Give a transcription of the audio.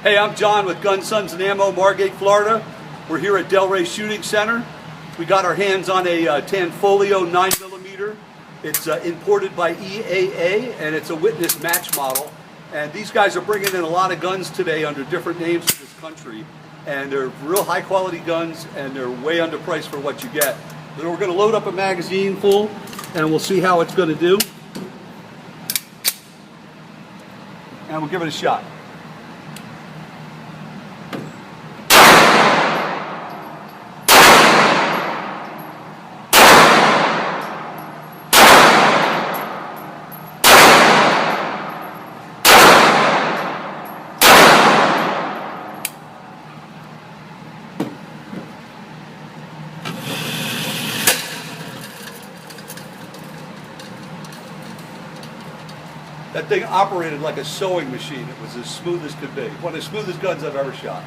Hey, I'm John with Gun Sons and Ammo, Margate, Florida. We're here at Delray Shooting Center. We got our hands on a Tanfolio 9mm. It's imported by EAA, and it's a witness match model. And these guys are bringing in a lot of guns today under different names for this country. And they're real high quality guns, and they're way underpriced for what you get. So we're going to load up a magazine full, and we'll see how it's going to do. And we'll give it a shot. That thing operated like a sewing machine. It was as smooth as could be. One of the smoothest guns I've ever shot.